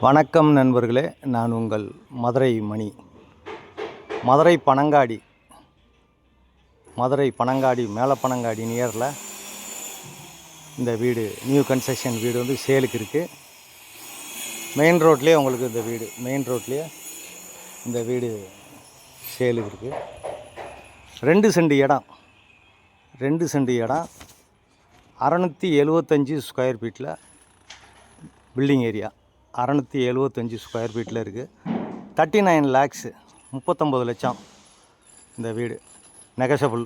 வணக்கம் நண்பர்களே, நான் உங்கள் மதுரை மணி. மதுரை பனங்காடி மேலப்பனங்காடி நியரில் இந்த வீடு நியூ கன்ஸ்ட்ரக்ஷன் வீடு வந்து சேலுக்கு இருக்குது. மெயின் ரோட்லேயே உங்களுக்கு இந்த வீடு சேலுக்கு இருக்குது. 2 சென்ட் இடம் 675 ஸ்கொயர் ஃபீட்டில் பில்டிங் ஏரியா 675 ஸ்கொயர் ஃபீட்டில் இருக்குது. 39 லேக்ஸு 39 லட்சம் இந்த வீடு. நெகஷபிள்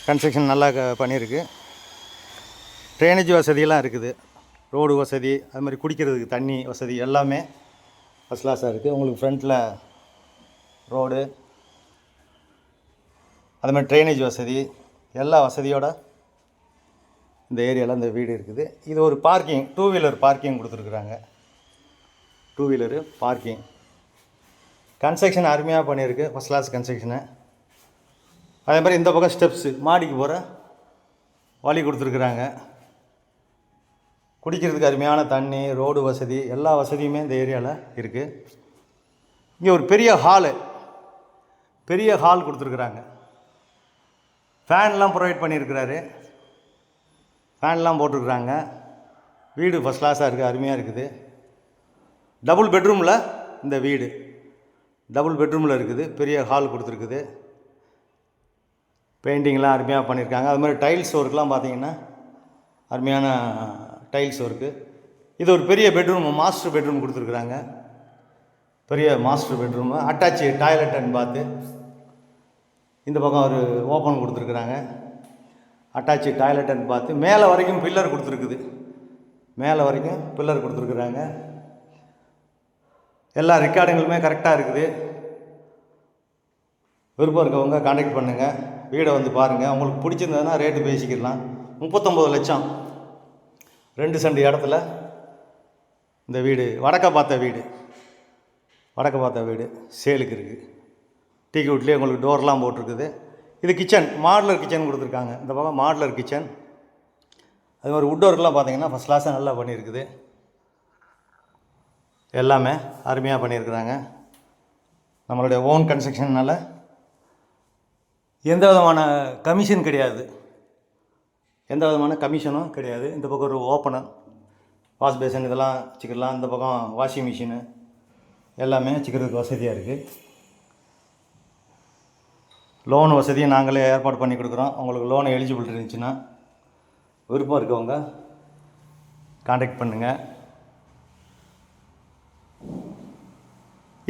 கன்ஸ்ட்ரக்ஷன் நல்லா பண்ணியிருக்கு. ட்ரைனேஜ் வசதியெல்லாம் இருக்குது. ரோடு வசதி, அது மாதிரி குடிக்கிறதுக்கு தண்ணி வசதி எல்லாமே ஃபஸ்ட் கிளாஸாக இருக்குது. உங்களுக்கு ஃப்ரண்ட்டில் ரோடு, அது மாதிரி ட்ரைனேஜ் வசதி, எல்லா வசதியோட இந்த ஏரியாவில் இந்த வீடு இருக்குது. இது ஒரு பார்க்கிங், 2 வீலர் பார்க்கிங் கொடுத்துருக்குறாங்க. 2 வீலரு பார்க்கிங். கன்ஸ்ட்ரக்ஷன் அருமையாக பண்ணியிருக்கு, ஃபஸ்ட் கிளாஸ் கன்ஸ்ட்ரக்ஷனு. அதே மாதிரி இந்த பக்கம் ஸ்டெப்ஸு, மாடிக்கு போகிற வழி கொடுத்துருக்குறாங்க. குடிக்கிறதுக்கு அருமையான தண்ணி, ரோடு வசதி, எல்லா வசதியுமே இந்த ஏரியாவில் இருக்குது. இங்கே ஒரு பெரிய ஹால் கொடுத்துருக்குறாங்க. ஃபேன்லாம் ப்ரொவைட் பண்ணியிருக்கிறாரு. ஃபேன்லாம் போட்டிருக்குறாங்க. வீடு ஃபஸ்ட் கிளாஸாக இருக்குது, அருமையாக இருக்குது. டபுள் பெட்ரூமில் இந்த வீடு இருக்குது. பெரிய ஹால் கொடுத்துருக்குது. பெயிண்டிங்லாம் அருமையாக பண்ணியிருக்காங்க. அது மாதிரி டைல்ஸ் ஒர்க்லாம் பார்த்தீங்கன்னா அருமையான டைல்ஸ் ஒர்க்கு. இது ஒரு பெரிய பெட்ரூம், மாஸ்டர் பெட்ரூம் கொடுத்துருக்குறாங்க. பெரிய master bedroom, attach toilet and bath. இந்த பக்கம் ஒரு ஓப்பன் கொடுத்துருக்குறாங்க, அட்டாச்சு டாய்லெட் அண்ட் பாத்து. மேலே வரைக்கும் பில்லர் கொடுத்துருக்குறாங்க. எல்லா ரெக்கார்டுங்களுமே கரெக்டாக இருக்குது. விருப்பம் இருக்கவங்க கான்டாக்ட் பண்ணுங்கள், வீடை வந்து பாருங்கள். உங்களுக்கு பிடிச்சிருந்ததுன்னா ரேட்டு பேசிக்கிடலாம். 39 லட்சம் 2 சென்ட் இடத்துல இந்த வீடு, வடக்க பார்த்த வீடு சேலுக்கு இருக்குது. டீக்கு வீட்லேயே உங்களுக்கு டோர்லாம் போட்டிருக்குது. இது கிச்சன், மாடுலர் கிச்சன் கொடுத்துருக்காங்க. இந்த பக்கம் மாடுலர் கிச்சன். அது மாதிரி வுட் ஒர்க்லாம் பார்த்தீங்கன்னா ஃபஸ்ட் கிளாஸாக நல்லா பண்ணியிருக்குது. எல்லாமே அருமையாக பண்ணியிருக்கிறாங்க. நம்மளுடைய ஓன் கன்ஸ்ட்ரக்ஷன்னால் எந்த விதமான கமிஷனும் கிடையாது. இந்த பக்கம் ஒரு ஓப்பனர், வாஷ் பேசன் இதெல்லாம் வச்சுக்கலாம். இந்த பக்கம் வாஷிங் மிஷினு எல்லாமே வச்சுக்கிறதுக்கு வசதியாக இருக்குது. லோன் வசதியை நாங்களே ஏற்பாடு பண்ணி கொடுக்குறோம். உங்களுக்கு லோன் எலிஜிபிள் இருந்துச்சுன்னா விருப்பம் இருக்கவங்க கான்டாக்ட் பண்ணுங்கள்.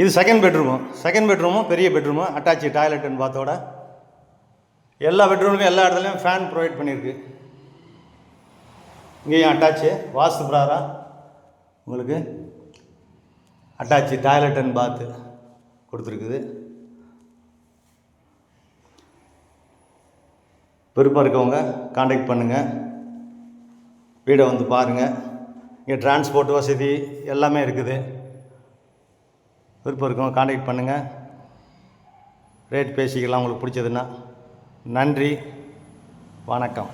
இது செகண்ட் பெட்ரூமும் பெரிய பெட்ரூமு, அட்டாச்சு டாய்லெட் அண்ட் பாத்தோட. எல்லா பெட்ரூம்லையும் எல்லா இடத்துலையும் ஃபேன் ப்ரொவைட் பண்ணியிருக்கு. இங்கேயும் அட்டாச்சு வாஸ்து பிரகாரம் உங்களுக்கு அட்டாச்சு டாய்லெட் அண்ட் பாத்து கொடுத்துருக்குது. விருப்பம் இருக்கவங்க கான்டாக்ட் பண்ணுங்கள், வீடை வந்து பாருங்கள். இங்கே டிரான்ஸ்போர்ட் வசதி எல்லாமே இருக்குது. விருப்பம் இருக்கவங்க கான்டாக்ட் பண்ணுங்கள், ரேட் பேசிக்கலாம் உங்களுக்கு பிடிச்சதுன்னா. நன்றி, வணக்கம்.